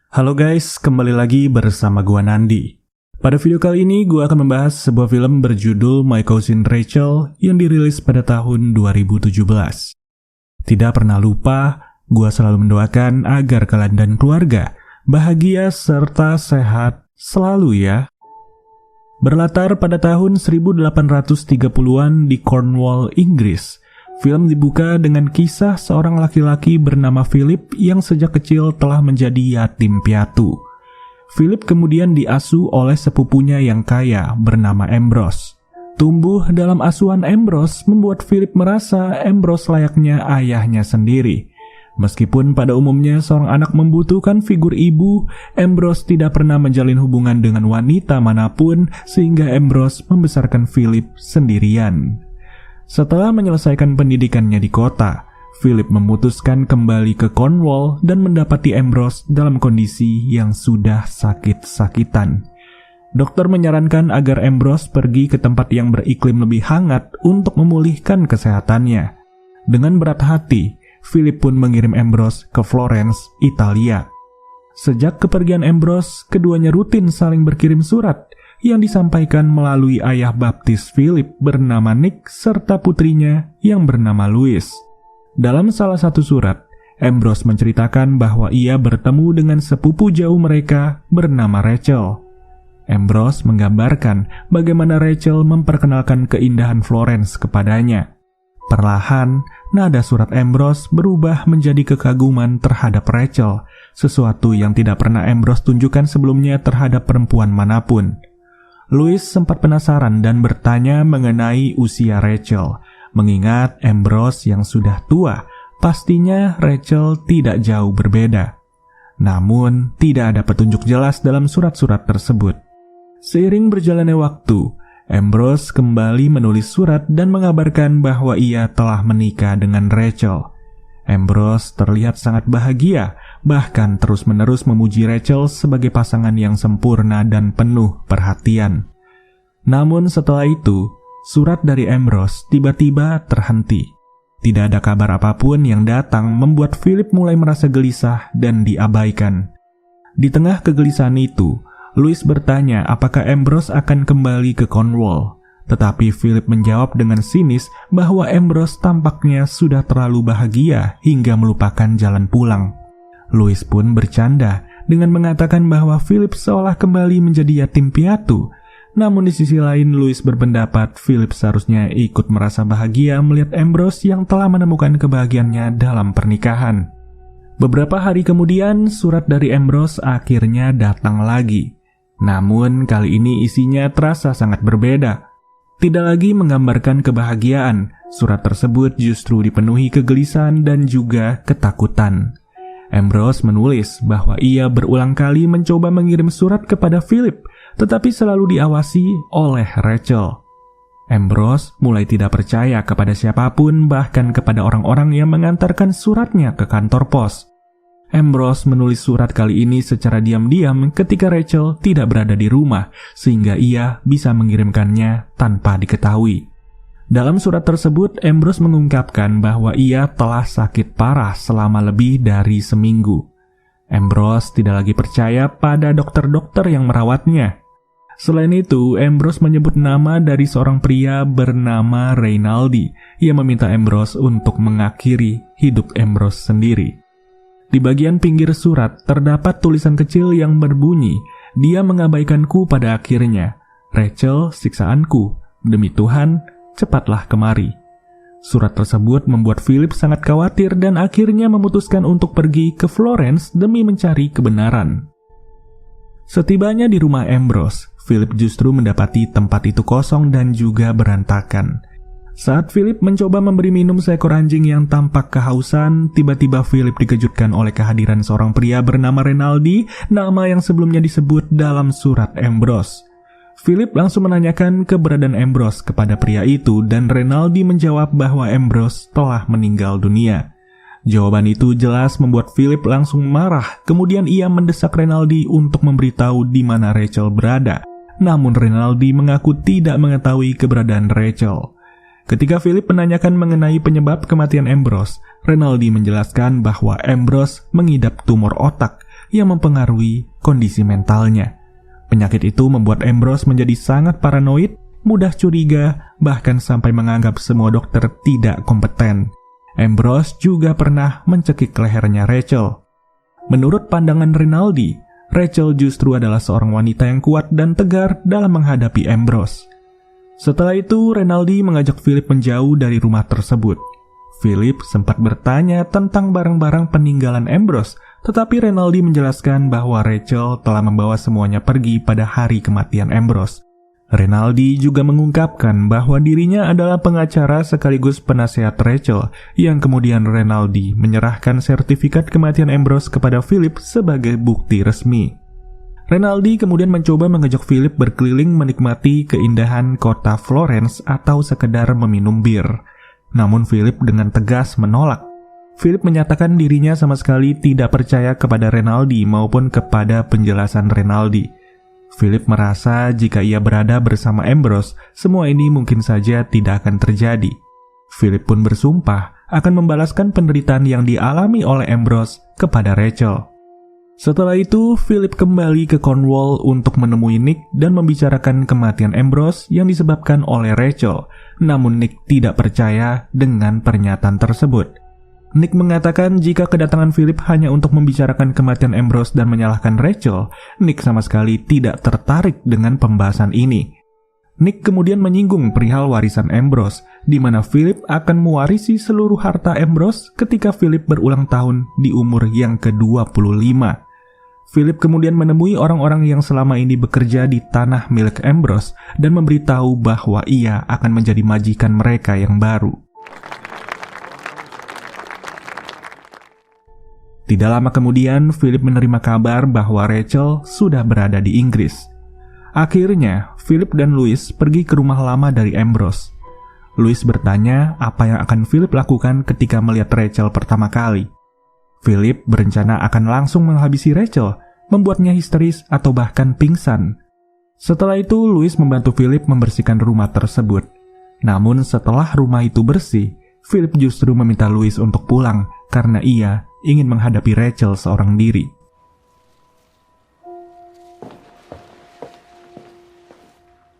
Halo guys, kembali lagi bersama gua Nandi. Pada video kali ini gua akan membahas sebuah film berjudul My Cousin Rachel yang dirilis pada tahun 2017. Tidak pernah lupa, gua selalu mendoakan agar kalian dan keluarga bahagia serta sehat selalu ya. Berlatar pada tahun 1830-an di Cornwall, Inggris. Film dibuka dengan kisah seorang laki-laki bernama Philip yang sejak kecil telah menjadi yatim piatu. Philip kemudian diasuh oleh sepupunya yang kaya bernama Ambrose. Tumbuh dalam asuhan Ambrose membuat Philip merasa Ambrose layaknya ayahnya sendiri. Meskipun pada umumnya seorang anak membutuhkan figur ibu, Ambrose tidak pernah menjalin hubungan dengan wanita manapun sehingga Ambrose membesarkan Philip sendirian. Setelah menyelesaikan pendidikannya di kota, Philip memutuskan kembali ke Cornwall dan mendapati Ambrose dalam kondisi yang sudah sakit-sakitan. Dokter menyarankan agar Ambrose pergi ke tempat yang beriklim lebih hangat untuk memulihkan kesehatannya. Dengan berat hati, Philip pun mengirim Ambrose ke Florence, Italia. Sejak kepergian Ambrose, keduanya rutin saling berkirim surat yang disampaikan melalui ayah baptis Philip bernama Nick serta putrinya yang bernama Louise. Dalam salah satu surat, Ambrose menceritakan bahwa ia bertemu dengan sepupu jauh mereka bernama Rachel. Ambrose menggambarkan bagaimana Rachel memperkenalkan keindahan Florence kepadanya. Perlahan, nada surat Ambrose berubah menjadi kekaguman terhadap Rachel, sesuatu yang tidak pernah Ambrose tunjukkan sebelumnya terhadap perempuan manapun. Louis sempat penasaran dan bertanya mengenai usia Rachel. Mengingat Ambrose yang sudah tua, pastinya Rachel tidak jauh berbeda. Namun, tidak ada petunjuk jelas dalam surat-surat tersebut. Seiring berjalannya waktu, Ambrose kembali menulis surat dan mengabarkan bahwa ia telah menikah dengan Rachel. Ambrose terlihat sangat bahagia, bahkan terus-menerus memuji Rachel sebagai pasangan yang sempurna dan penuh perhatian. Namun setelah itu, surat dari Ambrose tiba-tiba terhenti. Tidak ada kabar apapun yang datang membuat Philip mulai merasa gelisah dan diabaikan. Di tengah kegelisahan itu, Louis bertanya apakah Ambrose akan kembali ke Cornwall. Tetapi Philip menjawab dengan sinis bahwa Ambrose tampaknya sudah terlalu bahagia hingga melupakan jalan pulang. Louis pun bercanda dengan mengatakan bahwa Philip seolah kembali menjadi yatim piatu. Namun di sisi lain Louis berpendapat Philip seharusnya ikut merasa bahagia melihat Ambrose yang telah menemukan kebahagiaannya dalam pernikahan. Beberapa hari kemudian surat dari Ambrose akhirnya datang lagi. Namun kali ini isinya terasa sangat berbeda. Tidak lagi menggambarkan kebahagiaan, surat tersebut justru dipenuhi kegelisahan dan juga ketakutan. Ambrose menulis bahwa ia berulang kali mencoba mengirim surat kepada Philip, tetapi selalu diawasi oleh Rachel. Ambrose mulai tidak percaya kepada siapapun, bahkan kepada orang-orang yang mengantarkan suratnya ke kantor pos. Ambrose menulis surat kali ini secara diam-diam ketika Rachel tidak berada di rumah, sehingga ia bisa mengirimkannya tanpa diketahui. Dalam surat tersebut, Ambrose mengungkapkan bahwa ia telah sakit parah selama lebih dari seminggu. Ambrose tidak lagi percaya pada dokter-dokter yang merawatnya. Selain itu, Ambrose menyebut nama dari seorang pria bernama Rinaldi yang meminta Ambrose untuk mengakhiri hidup Ambrose sendiri. Di bagian pinggir surat terdapat tulisan kecil yang berbunyi, "Dia mengabaikanku pada akhirnya. Rachel, siksaanku. Demi Tuhan, cepatlah kemari." Surat tersebut membuat Philip sangat khawatir dan akhirnya memutuskan untuk pergi ke Florence demi mencari kebenaran. Setibanya di rumah Ambrose, Philip justru mendapati tempat itu kosong dan juga berantakan. Saat Philip mencoba memberi minum seekor anjing yang tampak kehausan, tiba-tiba Philip dikejutkan oleh kehadiran seorang pria bernama Rinaldi, nama yang sebelumnya disebut dalam surat Ambrose. Philip langsung menanyakan keberadaan Ambrose kepada pria itu dan Rinaldi menjawab bahwa Ambrose telah meninggal dunia. Jawaban itu jelas membuat Philip langsung marah, kemudian ia mendesak Rinaldi untuk memberitahu di mana Rachel berada. Namun Rinaldi mengaku tidak mengetahui keberadaan Rachel. Ketika Philip menanyakan mengenai penyebab kematian Ambrose, Rinaldi menjelaskan bahwa Ambrose mengidap tumor otak yang mempengaruhi kondisi mentalnya. Penyakit itu membuat Ambrose menjadi sangat paranoid, mudah curiga, bahkan sampai menganggap semua dokter tidak kompeten. Ambrose juga pernah mencekik lehernya Rachel. Menurut pandangan Rinaldi, Rachel justru adalah seorang wanita yang kuat dan tegar dalam menghadapi Ambrose. Setelah itu, Rinaldi mengajak Philip menjauh dari rumah tersebut. Philip sempat bertanya tentang barang-barang peninggalan Ambrose, tetapi Rinaldi menjelaskan bahwa Rachel telah membawa semuanya pergi pada hari kematian Ambrose. Rinaldi juga mengungkapkan bahwa dirinya adalah pengacara sekaligus penasehat Rachel, yang kemudian Rinaldi menyerahkan sertifikat kematian Ambrose kepada Philip sebagai bukti resmi. Rinaldi kemudian mencoba mengajak Philip berkeliling menikmati keindahan kota Florence atau sekedar meminum bir. Namun Philip dengan tegas menolak. Philip menyatakan dirinya sama sekali tidak percaya kepada Rinaldi maupun kepada penjelasan Rinaldi. Philip merasa jika ia berada bersama Ambrose, semua ini mungkin saja tidak akan terjadi. Philip pun bersumpah akan membalaskan penderitaan yang dialami oleh Ambrose kepada Rachel. Setelah itu, Philip kembali ke Cornwall untuk menemui Nick dan membicarakan kematian Ambrose yang disebabkan oleh Rachel. Namun Nick tidak percaya dengan pernyataan tersebut. Nick mengatakan jika kedatangan Philip hanya untuk membicarakan kematian Ambrose dan menyalahkan Rachel, Nick sama sekali tidak tertarik dengan pembahasan ini. Nick kemudian menyinggung perihal warisan Ambrose, di mana Philip akan mewarisi seluruh harta Ambrose ketika Philip berulang tahun di umur yang ke-25. Philip kemudian menemui orang-orang yang selama ini bekerja di tanah milik Ambrose dan memberitahu bahwa ia akan menjadi majikan mereka yang baru. Tidak lama kemudian, Philip menerima kabar bahwa Rachel sudah berada di Inggris. Akhirnya, Philip dan Louis pergi ke rumah lama dari Ambrose. Louis bertanya apa yang akan Philip lakukan ketika melihat Rachel pertama kali. Philip berencana akan langsung menghabisi Rachel, membuatnya histeris atau bahkan pingsan. Setelah itu, Louis membantu Philip membersihkan rumah tersebut. Namun setelah rumah itu bersih, Philip justru meminta Louis untuk pulang karena ia ingin menghadapi Rachel seorang diri.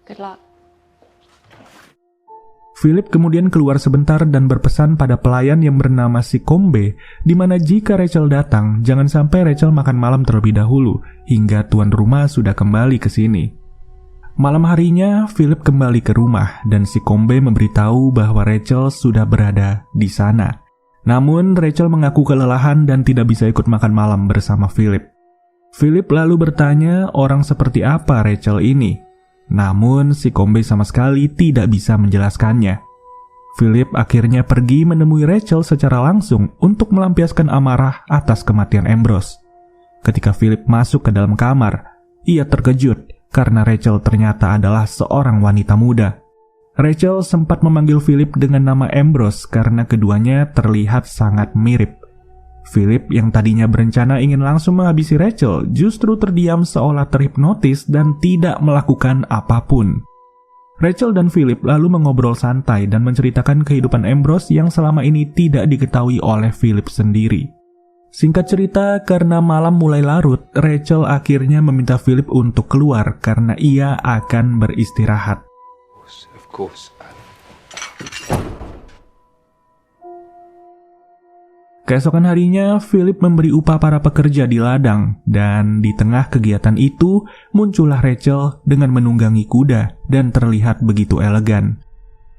Good luck. Philip kemudian keluar sebentar dan berpesan pada pelayan yang bernama si Combe, di mana jika Rachel datang, jangan sampai Rachel makan malam terlebih dahulu, hingga tuan rumah sudah kembali ke sini. Malam harinya, Philip kembali ke rumah, dan si Combe memberitahu bahwa Rachel sudah berada di sana. Namun, Rachel mengaku kelelahan dan tidak bisa ikut makan malam bersama Philip. Philip lalu bertanya orang seperti apa Rachel ini. Namun, si Combe sama sekali tidak bisa menjelaskannya. Philip akhirnya pergi menemui Rachel secara langsung untuk melampiaskan amarah atas kematian Ambrose. Ketika Philip masuk ke dalam kamar, ia terkejut karena Rachel ternyata adalah seorang wanita muda. Rachel sempat memanggil Philip dengan nama Ambrose karena keduanya terlihat sangat mirip. Philip yang tadinya berencana ingin langsung menghabisi Rachel justru terdiam seolah terhipnotis dan tidak melakukan apapun. Rachel dan Philip lalu mengobrol santai dan menceritakan kehidupan Ambrose yang selama ini tidak diketahui oleh Philip sendiri. Singkat cerita, karena malam mulai larut, Rachel akhirnya meminta Philip untuk keluar karena ia akan beristirahat. Of course. Keesokan harinya, Philip memberi upah para pekerja di ladang, dan di tengah kegiatan itu, muncullah Rachel dengan menunggangi kuda dan terlihat begitu elegan.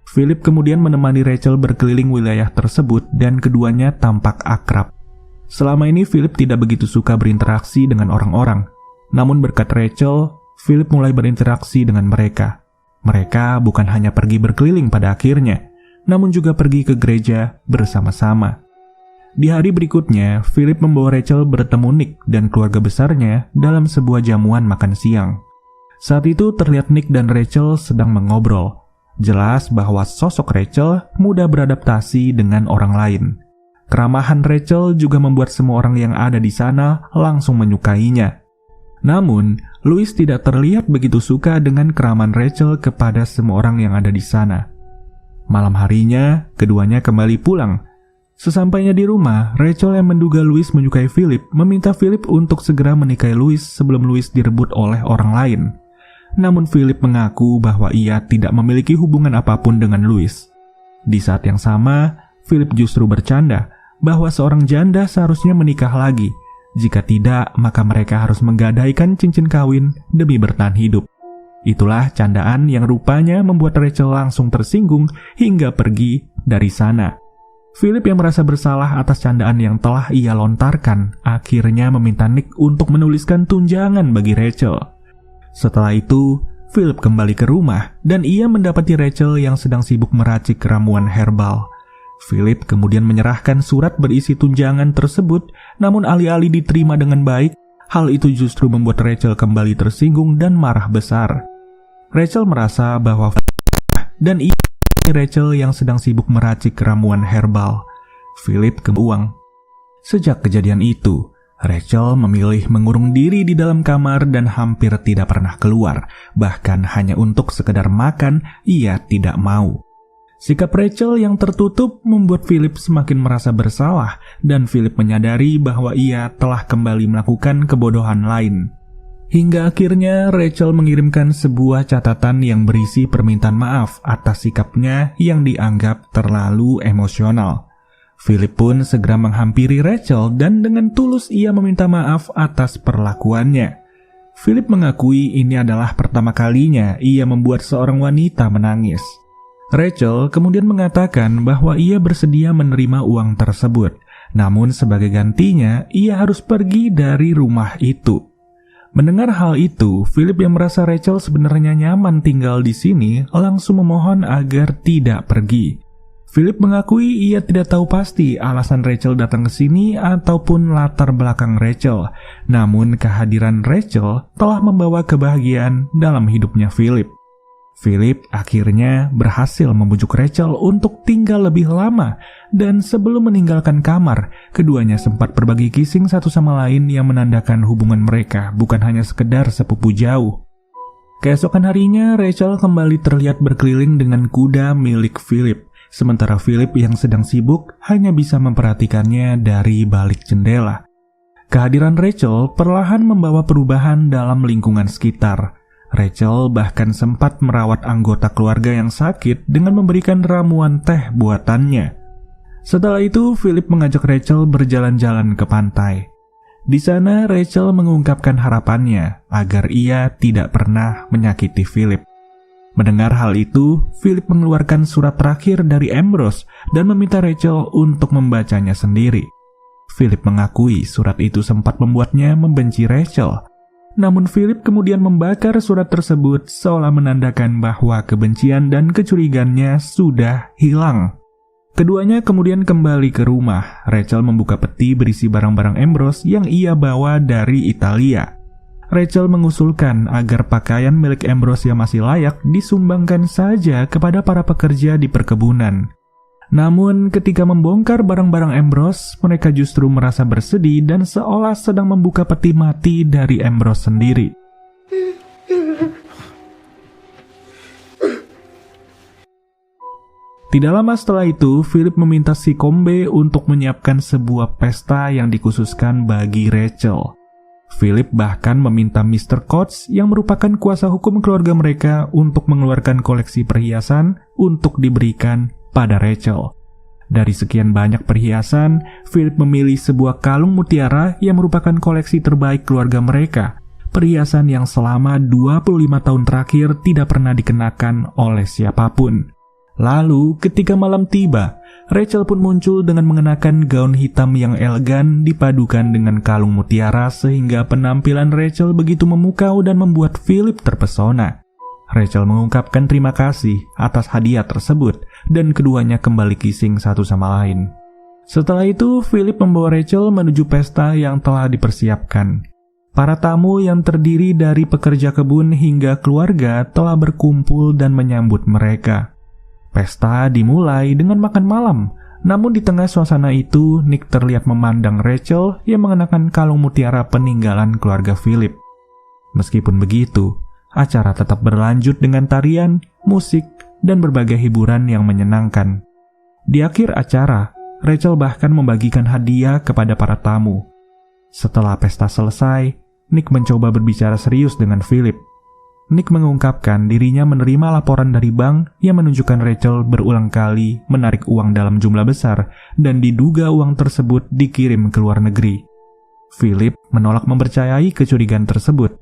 Philip kemudian menemani Rachel berkeliling wilayah tersebut dan keduanya tampak akrab. Selama ini Philip tidak begitu suka berinteraksi dengan orang-orang, namun berkat Rachel, Philip mulai berinteraksi dengan mereka. Mereka bukan hanya pergi berkeliling pada akhirnya, namun juga pergi ke gereja bersama-sama. Di hari berikutnya, Philip membawa Rachel bertemu Nick dan keluarga besarnya dalam sebuah jamuan makan siang. Saat itu terlihat Nick dan Rachel sedang mengobrol. Jelas bahwa sosok Rachel mudah beradaptasi dengan orang lain. Keramahan Rachel juga membuat semua orang yang ada di sana langsung menyukainya. Namun, Louis tidak terlihat begitu suka dengan keramahan Rachel kepada semua orang yang ada di sana. Malam harinya, keduanya kembali pulang. Sesampainya di rumah, Rachel yang menduga Louis menyukai Philip meminta Philip untuk segera menikahi Louis sebelum Louis direbut oleh orang lain. Namun Philip mengaku bahwa ia tidak memiliki hubungan apapun dengan Louis. Di saat yang sama, Philip justru bercanda bahwa seorang janda seharusnya menikah lagi. Jika tidak, maka mereka harus menggadaikan cincin kawin demi bertahan hidup. Itulah candaan yang rupanya membuat Rachel langsung tersinggung hingga pergi dari sana. Philip yang merasa bersalah atas candaan yang telah ia lontarkan, akhirnya meminta Nick untuk menuliskan tunjangan bagi Rachel. Setelah itu, Philip kembali ke rumah dan ia mendapati Rachel yang sedang sibuk meracik ramuan herbal. Philip kemudian menyerahkan surat berisi tunjangan tersebut, namun alih-alih diterima dengan baik, hal itu justru membuat Rachel kembali tersinggung dan marah besar. Rachel merasa bahwa dan ia Rachel yang sedang sibuk meracik ramuan herbal. Philip ke uang. Sejak kejadian itu, Rachel memilih mengurung diri di dalam kamar dan hampir tidak pernah keluar. Bahkan hanya untuk sekedar makan, ia tidak mau. Sikap Rachel yang tertutup membuat Philip semakin merasa bersalah dan Philip menyadari bahwa ia telah kembali melakukan kebodohan lain. Hingga akhirnya Rachel mengirimkan sebuah catatan yang berisi permintaan maaf atas sikapnya yang dianggap terlalu emosional. Philip pun segera menghampiri Rachel dan dengan tulus ia meminta maaf atas perlakuannya. Philip mengakui ini adalah pertama kalinya ia membuat seorang wanita menangis. Rachel kemudian mengatakan bahwa ia bersedia menerima uang tersebut, namun sebagai gantinya ia harus pergi dari rumah itu. Mendengar hal itu, Philip yang merasa Rachel sebenarnya nyaman tinggal di sini langsung memohon agar tidak pergi. Philip mengakui ia tidak tahu pasti alasan Rachel datang ke sini ataupun latar belakang Rachel. Namun kehadiran Rachel telah membawa kebahagiaan dalam hidupnya Philip. Philip akhirnya berhasil membujuk Rachel untuk tinggal lebih lama dan sebelum meninggalkan kamar, keduanya sempat berbagi kissing satu sama lain yang menandakan hubungan mereka bukan hanya sekedar sepupu jauh. Keesokan harinya, Rachel kembali terlihat berkeliling dengan kuda milik Philip, sementara Philip yang sedang sibuk hanya bisa memperhatikannya dari balik jendela. Kehadiran Rachel perlahan membawa perubahan dalam lingkungan sekitar. Rachel bahkan sempat merawat anggota keluarga yang sakit dengan memberikan ramuan teh buatannya. Setelah itu, Philip mengajak Rachel berjalan-jalan ke pantai. Di sana, Rachel mengungkapkan harapannya agar ia tidak pernah menyakiti Philip. Mendengar hal itu, Philip mengeluarkan surat terakhir dari Ambrose dan meminta Rachel untuk membacanya sendiri. Philip mengakui surat itu sempat membuatnya membenci Rachel. Namun Philip kemudian membakar surat tersebut seolah menandakan bahwa kebencian dan kecurigaannya sudah hilang. Keduanya kemudian kembali ke rumah. Rachel membuka peti berisi barang-barang Ambrose yang ia bawa dari Italia. Rachel mengusulkan agar pakaian milik Ambrose yang masih layak disumbangkan saja kepada para pekerja di perkebunan. Namun ketika membongkar barang-barang Ambrose, mereka justru merasa bersedih dan seolah sedang membuka peti mati dari Ambrose sendiri. Tidak lama setelah itu, Philip meminta si Combe untuk menyiapkan sebuah pesta yang dikhususkan bagi Rachel. Philip bahkan meminta Mr. Coates yang merupakan kuasa hukum keluarga mereka untuk mengeluarkan koleksi perhiasan untuk diberikan pada Rachel. Dari sekian banyak perhiasan, Philip memilih sebuah kalung mutiara yang merupakan koleksi terbaik keluarga mereka. Perhiasan yang selama 25 tahun terakhir tidak pernah dikenakan oleh siapapun. Lalu, ketika malam tiba, Rachel pun muncul dengan mengenakan gaun hitam yang elegan dipadukan dengan kalung mutiara sehingga penampilan Rachel begitu memukau dan membuat Philip terpesona. Rachel mengungkapkan terima kasih atas hadiah tersebut dan keduanya kembali kissing satu sama lain. Setelah itu, Philip membawa Rachel menuju pesta yang telah dipersiapkan. Para tamu yang terdiri dari pekerja kebun hingga keluarga telah berkumpul dan menyambut mereka. Pesta dimulai dengan makan malam, namun di tengah suasana itu, Nick terlihat memandang Rachel yang mengenakan kalung mutiara peninggalan keluarga Philip. Meskipun begitu, acara tetap berlanjut dengan tarian, musik, dan berbagai hiburan yang menyenangkan. Di akhir acara, Rachel bahkan membagikan hadiah kepada para tamu. Setelah pesta selesai, Nick mencoba berbicara serius dengan Philip. Nick mengungkapkan dirinya menerima laporan dari bank yang menunjukkan Rachel berulang kali menarik uang dalam jumlah besar dan diduga uang tersebut dikirim ke luar negeri. Philip menolak mempercayai kecurigaan tersebut.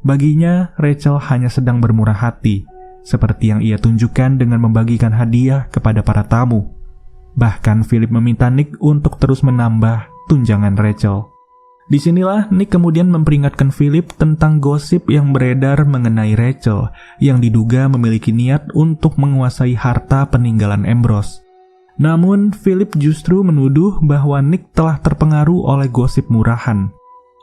Baginya, Rachel hanya sedang bermurah hati, seperti yang ia tunjukkan dengan membagikan hadiah kepada para tamu. Bahkan Philip meminta Nick untuk terus menambah tunjangan Rachel. Disinilah Nick kemudian memperingatkan Philip tentang gosip yang beredar mengenai Rachel yang diduga memiliki niat untuk menguasai harta peninggalan Ambrose. Namun Philip justru menuduh bahwa Nick telah terpengaruh oleh gosip murahan.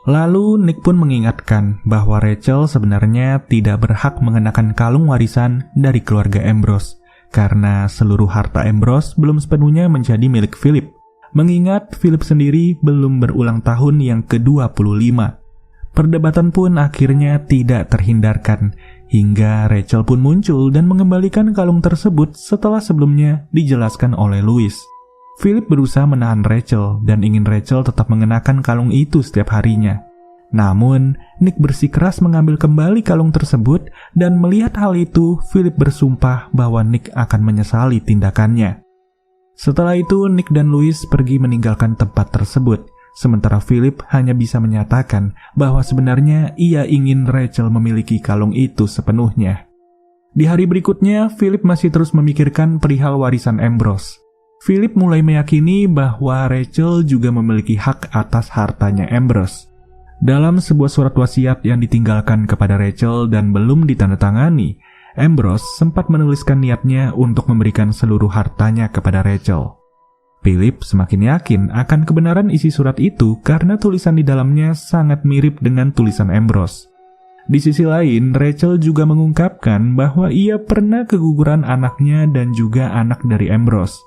Lalu Nick pun mengingatkan bahwa Rachel sebenarnya tidak berhak mengenakan kalung warisan dari keluarga Ambrose karena seluruh harta Ambrose belum sepenuhnya menjadi milik Philip. Mengingat Philip sendiri belum berulang tahun yang ke-25. Perdebatan pun akhirnya tidak terhindarkan, hingga Rachel pun muncul dan mengembalikan kalung tersebut setelah sebelumnya dijelaskan oleh Louis. Philip berusaha menahan Rachel dan ingin Rachel tetap mengenakan kalung itu setiap harinya. Namun, Nick bersikeras mengambil kembali kalung tersebut dan melihat hal itu, Philip bersumpah bahwa Nick akan menyesali tindakannya. Setelah itu, Nick dan Louis pergi meninggalkan tempat tersebut, sementara Philip hanya bisa menyatakan bahwa sebenarnya ia ingin Rachel memiliki kalung itu sepenuhnya. Di hari berikutnya, Philip masih terus memikirkan perihal warisan Ambrose. Philip mulai meyakini bahwa Rachel juga memiliki hak atas hartanya Ambrose. Dalam sebuah surat wasiat yang ditinggalkan kepada Rachel dan belum ditandatangani, Ambrose sempat menuliskan niatnya untuk memberikan seluruh hartanya kepada Rachel. Philip semakin yakin akan kebenaran isi surat itu karena tulisan di dalamnya sangat mirip dengan tulisan Ambrose. Di sisi lain, Rachel juga mengungkapkan bahwa ia pernah keguguran anaknya dan juga anak dari Ambrose.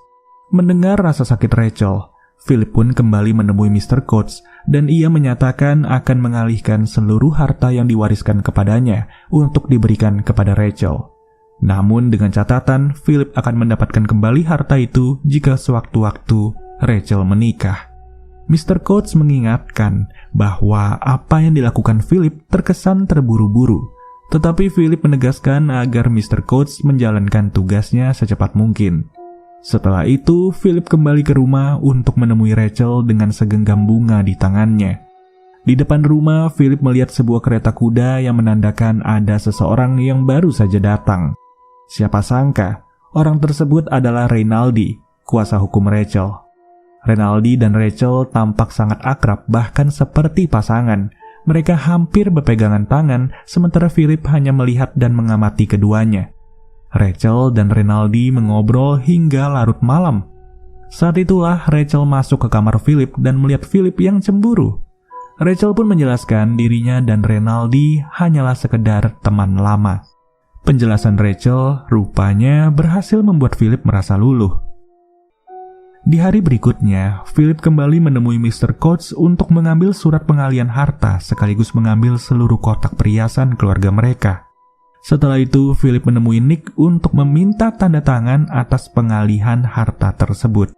Mendengar rasa sakit Rachel, Philip pun kembali menemui Mr. Coates dan ia menyatakan akan mengalihkan seluruh harta yang diwariskan kepadanya untuk diberikan kepada Rachel. Namun dengan catatan Philip akan mendapatkan kembali harta itu jika sewaktu-waktu Rachel menikah. Mr. Coates mengingatkan bahwa apa yang dilakukan Philip terkesan terburu-buru, tetapi Philip menegaskan agar Mr. Coates menjalankan tugasnya secepat mungkin. Setelah itu, Philip kembali ke rumah untuk menemui Rachel dengan segenggam bunga di tangannya. Di depan rumah, Philip melihat sebuah kereta kuda yang menandakan ada seseorang yang baru saja datang. Siapa sangka, orang tersebut adalah Rinaldi, kuasa hukum Rachel. Rinaldi dan Rachel tampak sangat akrab, bahkan seperti pasangan. Mereka hampir berpegangan tangan, sementara Philip hanya melihat dan mengamati keduanya. Rachel dan Rinaldi mengobrol hingga larut malam. Saat itulah Rachel masuk ke kamar Philip dan melihat Philip yang cemburu. Rachel pun menjelaskan dirinya dan Rinaldi hanyalah sekedar teman lama. Penjelasan Rachel rupanya berhasil membuat Philip merasa luluh. Di hari berikutnya, Philip kembali menemui Mr. Coates untuk mengambil surat pengalihan harta sekaligus mengambil seluruh kotak perhiasan keluarga mereka. Setelah itu, Philip menemui Nick untuk meminta tanda tangan atas pengalihan harta tersebut.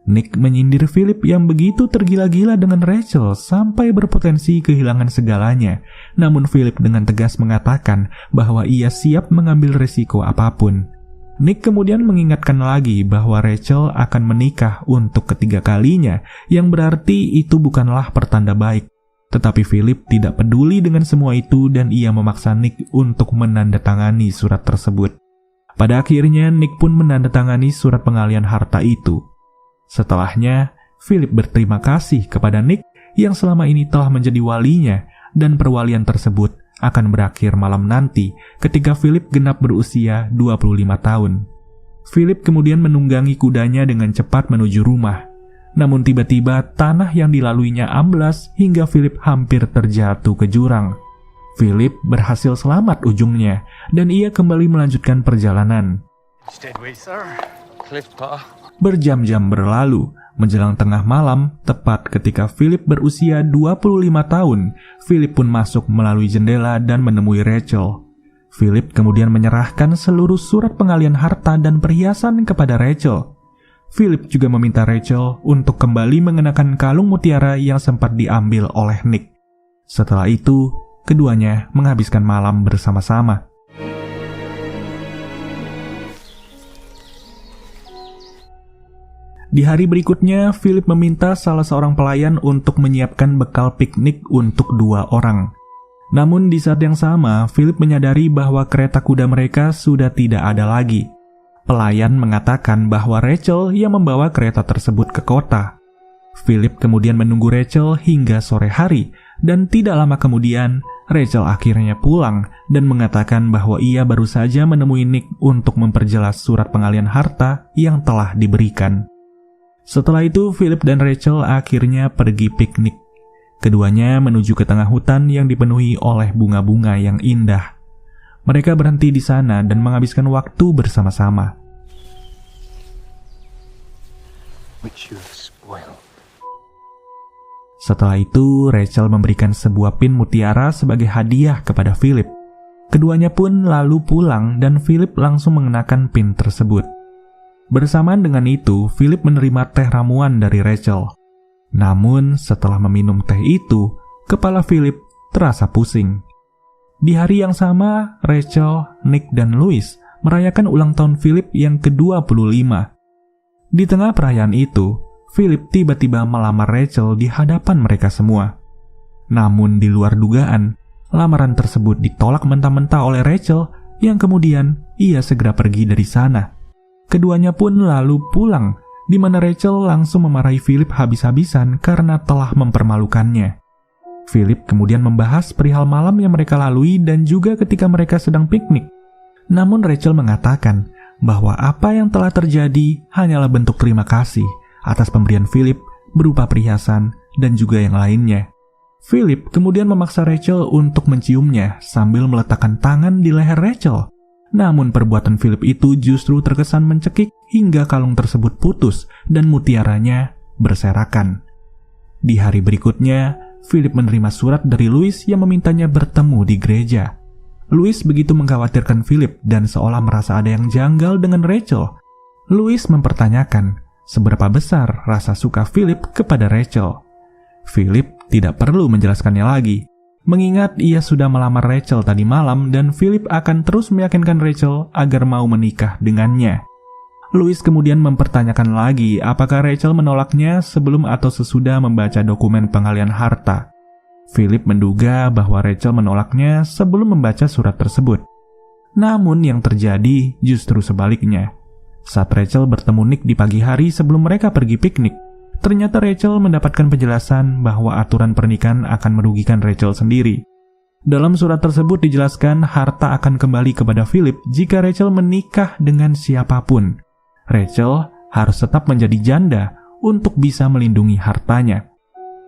Nick menyindir Philip yang begitu tergila-gila dengan Rachel sampai berpotensi kehilangan segalanya. Namun Philip dengan tegas mengatakan bahwa ia siap mengambil risiko apapun. Nick kemudian mengingatkan lagi bahwa Rachel akan menikah untuk ketiga kalinya, yang berarti itu bukanlah pertanda baik. Tetapi Philip tidak peduli dengan semua itu dan ia memaksa Nick untuk menandatangani surat tersebut. Pada akhirnya Nick pun menandatangani surat pengalihan harta itu. Setelahnya, Philip berterima kasih kepada Nick yang selama ini telah menjadi walinya dan perwalian tersebut akan berakhir malam nanti ketika Philip genap berusia 25 tahun. Philip kemudian menunggangi kudanya dengan cepat menuju rumah. Namun tiba-tiba tanah yang dilaluinya amblas hingga Philip hampir terjatuh ke jurang. Philip berhasil selamat ujungnya dan ia kembali melanjutkan perjalanan. Berjam-jam berlalu, menjelang tengah malam, tepat ketika Philip berusia 25 tahun, Philip pun masuk melalui jendela dan menemui Rachel. Philip kemudian menyerahkan seluruh surat pengalihan harta dan perhiasan kepada Rachel. Philip juga meminta Rachel untuk kembali mengenakan kalung mutiara yang sempat diambil oleh Nick. Setelah itu, keduanya menghabiskan malam bersama-sama. Di hari berikutnya, Philip meminta salah seorang pelayan untuk menyiapkan bekal piknik untuk 2 orang. Namun di saat yang sama, Philip menyadari bahwa kereta kuda mereka sudah tidak ada lagi. Pelayan mengatakan bahwa Rachel yang membawa kereta tersebut ke kota. Philip kemudian menunggu Rachel hingga sore hari, dan tidak lama kemudian, Rachel akhirnya pulang dan mengatakan bahwa ia baru saja menemui Nick untuk memperjelas surat pengalihan harta yang telah diberikan. Setelah itu, Philip dan Rachel akhirnya pergi piknik. Keduanya menuju ke tengah hutan yang dipenuhi oleh bunga-bunga yang indah. Mereka berhenti di sana dan menghabiskan waktu bersama-sama. Which you have spoiled. Setelah itu, Rachel memberikan sebuah pin mutiara sebagai hadiah kepada Philip. Keduanya pun lalu pulang dan Philip langsung mengenakan pin tersebut. Bersamaan dengan itu, Philip menerima teh ramuan dari Rachel. Namun, setelah meminum teh itu, kepala Philip terasa pusing. Di hari yang sama, Rachel, Nick, dan Louis merayakan ulang tahun Philip yang ke-25. Di tengah perayaan itu, Philip tiba-tiba melamar Rachel di hadapan mereka semua. Namun di luar dugaan, lamaran tersebut ditolak mentah-mentah oleh Rachel yang kemudian ia segera pergi dari sana. Keduanya pun lalu pulang, di mana Rachel langsung memarahi Philip habis-habisan karena telah mempermalukannya. Philip kemudian membahas perihal malam yang mereka lalui dan juga ketika mereka sedang piknik. Namun Rachel mengatakan bahwa apa yang telah terjadi hanyalah bentuk terima kasih atas pemberian Philip berupa perhiasan dan juga yang lainnya. Philip kemudian memaksa Rachel untuk menciumnya sambil meletakkan tangan di leher Rachel. Namun perbuatan Philip itu justru terkesan mencekik hingga kalung tersebut putus dan mutiaranya berserakan. Di hari berikutnya, Philip menerima surat dari Louis yang memintanya bertemu di gereja. Louis begitu mengkhawatirkan Philip dan seolah merasa ada yang janggal dengan Rachel. Louis mempertanyakan seberapa besar rasa suka Philip kepada Rachel. Philip tidak perlu menjelaskannya lagi, mengingat ia sudah melamar Rachel tadi malam dan Philip akan terus meyakinkan Rachel agar mau menikah dengannya. Louis kemudian mempertanyakan lagi apakah Rachel menolaknya sebelum atau sesudah membaca dokumen pengalihan harta. Philip menduga bahwa Rachel menolaknya sebelum membaca surat tersebut. Namun yang terjadi justru sebaliknya. Saat Rachel bertemu Nick di pagi hari sebelum mereka pergi piknik, ternyata Rachel mendapatkan penjelasan bahwa aturan pernikahan akan merugikan Rachel sendiri. Dalam surat tersebut dijelaskan harta akan kembali kepada Philip jika Rachel menikah dengan siapapun. Rachel harus tetap menjadi janda untuk bisa melindungi hartanya.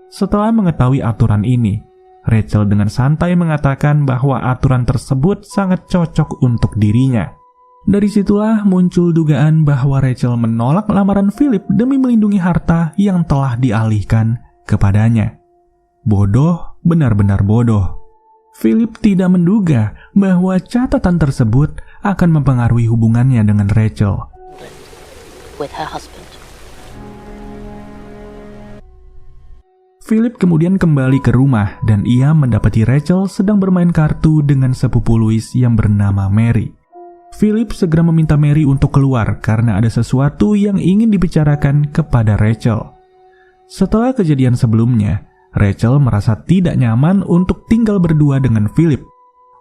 Setelah mengetahui aturan ini, Rachel dengan santai mengatakan bahwa aturan tersebut sangat cocok untuk dirinya. Dari situlah muncul dugaan bahwa Rachel menolak lamaran Philip demi melindungi harta yang telah dialihkan kepadanya. Bodoh, benar-benar bodoh. Philip tidak menduga bahwa catatan tersebut akan mempengaruhi hubungannya dengan Rachel. With her husband. Philip kemudian kembali ke rumah dan ia mendapati Rachel sedang bermain kartu dengan sepupu Louis yang bernama Mary. Philip segera meminta Mary untuk keluar karena ada sesuatu yang ingin dibicarakan kepada Rachel. Setelah kejadian sebelumnya, Rachel merasa tidak nyaman untuk tinggal berdua dengan Philip.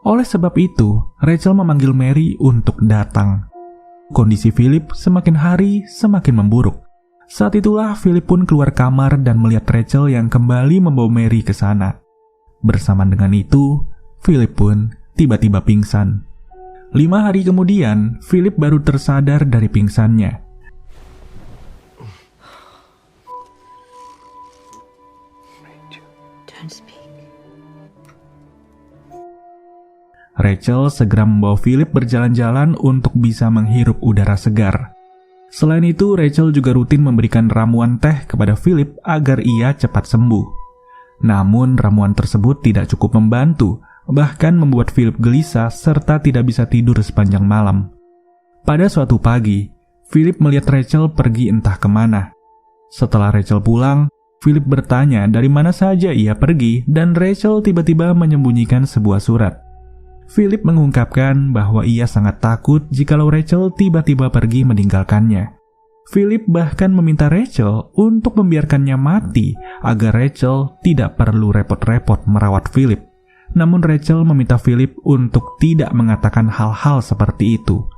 Oleh sebab itu, Rachel memanggil Mary untuk datang. Kondisi Philip semakin hari semakin memburuk. Saat itulah Philip pun keluar kamar dan melihat Rachel yang kembali membawa Mary ke sana. Bersamaan dengan itu, Philip pun tiba-tiba pingsan. 5 hari kemudian, Philip baru tersadar dari pingsannya. Don't speak. Rachel segera membawa Philip berjalan-jalan untuk bisa menghirup udara segar. Selain itu, Rachel juga rutin memberikan ramuan teh kepada Philip agar ia cepat sembuh. Namun, ramuan tersebut tidak cukup membantu, bahkan membuat Philip gelisah serta tidak bisa tidur sepanjang malam. Pada suatu pagi, Philip melihat Rachel pergi entah kemana. Setelah Rachel pulang, Philip bertanya dari mana saja ia pergi dan Rachel tiba-tiba menyembunyikan sebuah surat. Philip mengungkapkan bahwa ia sangat takut jikalau Rachel tiba-tiba pergi meninggalkannya. Philip bahkan meminta Rachel untuk membiarkannya mati agar Rachel tidak perlu repot-repot merawat Philip. Namun Rachel meminta Philip untuk tidak mengatakan hal-hal seperti itu.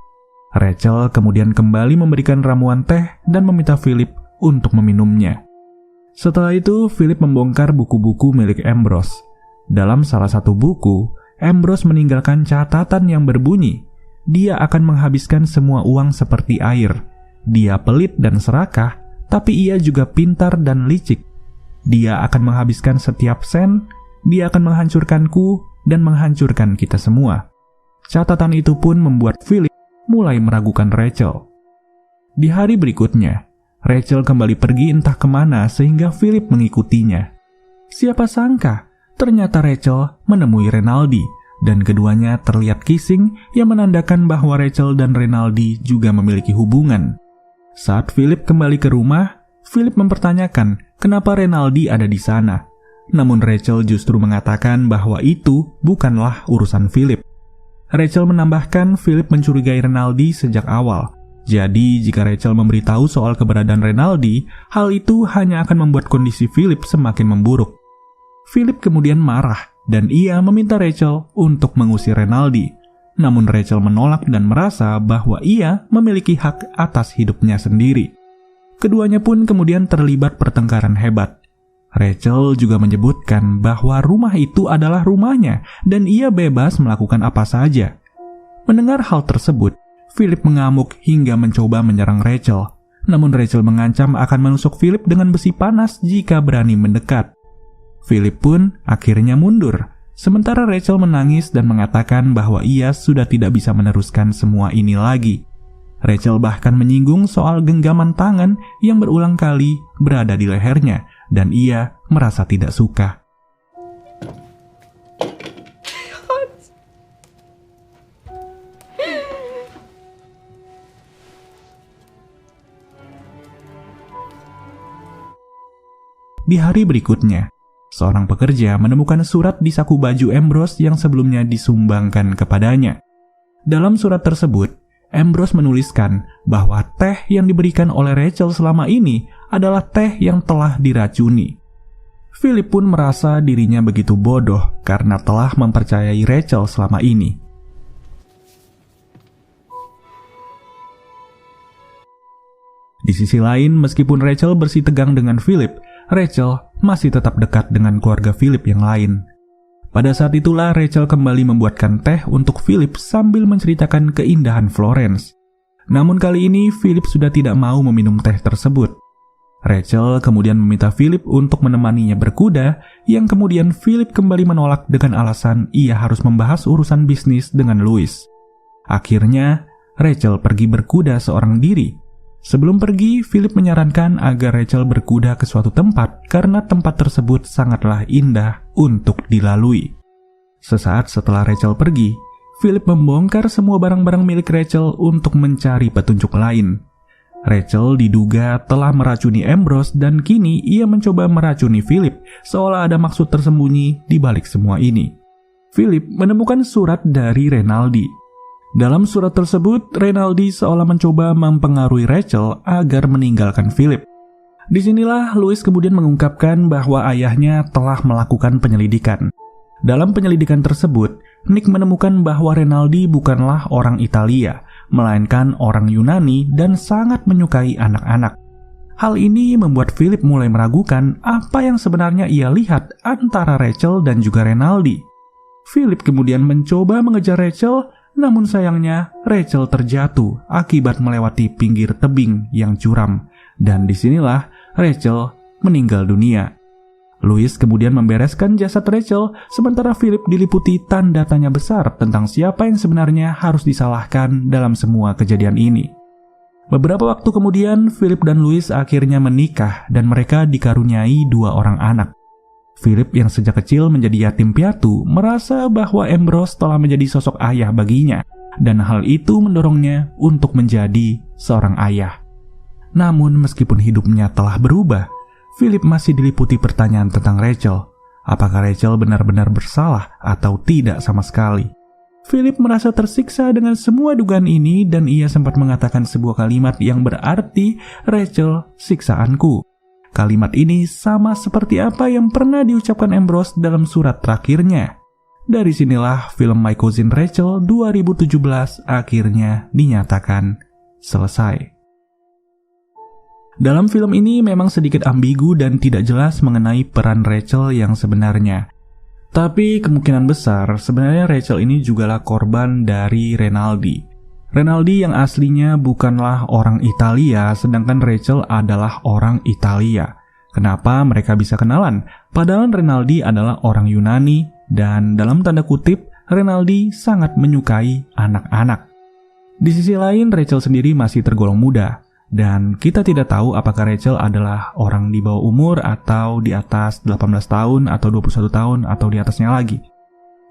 Rachel kemudian kembali memberikan ramuan teh dan meminta Philip untuk meminumnya. Setelah itu, Philip membongkar buku-buku milik Ambrose. Dalam salah satu buku, Ambrose meninggalkan catatan yang berbunyi, dia akan menghabiskan semua uang seperti air. Dia pelit dan serakah, tapi ia juga pintar dan licik. Dia akan menghabiskan setiap sen, dia akan menghancurkanku dan menghancurkan kita semua. Catatan itu pun membuat Philip mulai meragukan Rachel. Di hari berikutnya, Rachel kembali pergi entah kemana sehingga Philip mengikutinya. Siapa sangka, ternyata Rachel menemui Renaldi dan keduanya terlihat kissing yang menandakan bahwa Rachel dan Renaldi juga memiliki hubungan. Saat Philip kembali ke rumah, Philip mempertanyakan kenapa Renaldi ada di sana. Namun Rachel justru mengatakan bahwa itu bukanlah urusan Philip. Rachel menambahkan Philip mencurigai Renaldi sejak awal. Jadi, jika Rachel memberitahu soal keberadaan Renaldi, hal itu hanya akan membuat kondisi Philip semakin memburuk. Philip kemudian marah dan ia meminta Rachel untuk mengusir Renaldi. Namun Rachel menolak dan merasa bahwa ia memiliki hak atas hidupnya sendiri. Keduanya pun kemudian terlibat pertengkaran hebat. Rachel juga menyebutkan bahwa rumah itu adalah rumahnya dan ia bebas melakukan apa saja. Mendengar hal tersebut, Philip mengamuk hingga mencoba menyerang Rachel. Namun Rachel mengancam akan menusuk Philip dengan besi panas jika berani mendekat. Philip pun akhirnya mundur, sementara Rachel menangis dan mengatakan bahwa ia sudah tidak bisa meneruskan semua ini lagi. Rachel bahkan menyinggung soal genggaman tangan yang berulang kali berada di lehernya, dan ia merasa tidak suka. Di hari berikutnya, seorang pekerja menemukan surat di saku baju Ambrose yang sebelumnya disumbangkan kepadanya. Dalam surat tersebut, Ambrose menuliskan bahwa teh yang diberikan oleh Rachel selama ini adalah teh yang telah diracuni. Philip pun merasa dirinya begitu bodoh karena telah mempercayai Rachel selama ini. Di sisi lain, meskipun Rachel bersitegang dengan Philip, Rachel masih tetap dekat dengan keluarga Philip yang lain. Pada saat itulah Rachel kembali membuatkan teh untuk Philip sambil menceritakan keindahan Florence. Namun kali ini Philip sudah tidak mau meminum teh tersebut. Rachel kemudian meminta Philip untuk menemaninya berkuda, yang kemudian Philip kembali menolak dengan alasan ia harus membahas urusan bisnis dengan Louis. Akhirnya, Rachel pergi berkuda seorang diri. Sebelum pergi, Philip menyarankan agar Rachel berkuda ke suatu tempat karena tempat tersebut sangatlah indah untuk dilalui. Sesaat setelah Rachel pergi, Philip membongkar semua barang-barang milik Rachel untuk mencari petunjuk lain. Rachel diduga telah meracuni Ambrose dan kini ia mencoba meracuni Philip, seolah ada maksud tersembunyi di balik semua ini. Philip menemukan surat dari Renaldi. Dalam surat tersebut, Renaldi seolah mencoba mempengaruhi Rachel agar meninggalkan Philip. Disinilah Louis kemudian mengungkapkan bahwa ayahnya telah melakukan penyelidikan. Dalam penyelidikan tersebut, Nick menemukan bahwa Renaldi bukanlah orang Italia, melainkan orang Yunani dan sangat menyukai anak-anak. Hal ini membuat Philip mulai meragukan apa yang sebenarnya ia lihat antara Rachel dan juga Renaldi. Philip kemudian mencoba mengejar Rachel, namun sayangnya Rachel terjatuh akibat melewati pinggir tebing yang curam, dan disinilah Rachel meninggal dunia. Louis kemudian membereskan jasad Rachel, sementara Philip diliputi tanda tanya besar tentang siapa yang sebenarnya harus disalahkan dalam semua kejadian ini. Beberapa waktu kemudian, Philip dan Louis akhirnya menikah dan mereka dikaruniai 2 orang anak. Philip yang sejak kecil menjadi yatim piatu merasa bahwa Ambrose telah menjadi sosok ayah baginya, dan hal itu mendorongnya untuk menjadi seorang ayah. Namun meskipun hidupnya telah berubah, Philip masih diliputi pertanyaan tentang Rachel. Apakah Rachel benar-benar bersalah atau tidak sama sekali? Philip merasa tersiksa dengan semua dugaan ini dan ia sempat mengatakan sebuah kalimat yang berarti Rachel, siksaanku. Kalimat ini sama seperti apa yang pernah diucapkan Ambrose dalam surat terakhirnya. Dari sinilah film My Cousin Rachel 2017 akhirnya dinyatakan selesai. Dalam film ini memang sedikit ambigu dan tidak jelas mengenai peran Rachel yang sebenarnya. Tapi kemungkinan besar sebenarnya Rachel ini jugalah korban dari Renaldi. Renaldi yang aslinya bukanlah orang Italia, sedangkan Rachel adalah orang Italia. Kenapa mereka bisa kenalan? Padahal Renaldi adalah orang Yunani dan dalam tanda kutip Renaldi sangat menyukai anak-anak. Di sisi lain Rachel sendiri masih tergolong muda. Dan kita tidak tahu apakah Rachel adalah orang di bawah umur atau di atas 18 tahun atau 21 tahun atau di atasnya lagi.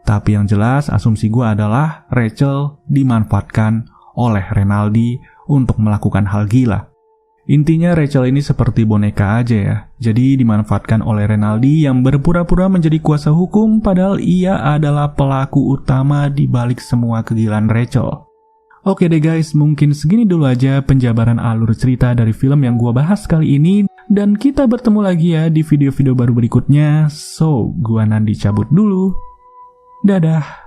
Tapi yang jelas asumsi gue adalah Rachel dimanfaatkan oleh Renaldi untuk melakukan hal gila. Intinya Rachel ini seperti boneka aja ya. Jadi dimanfaatkan oleh Renaldi yang berpura-pura menjadi kuasa hukum padahal ia adalah pelaku utama di balik semua kegilaan Rachel. Oke deh guys, mungkin segini dulu aja penjabaran alur cerita dari film yang gua bahas kali ini. Dan kita bertemu lagi ya di video-video baru berikutnya. So, gua Nandi cabut dulu. Dadah.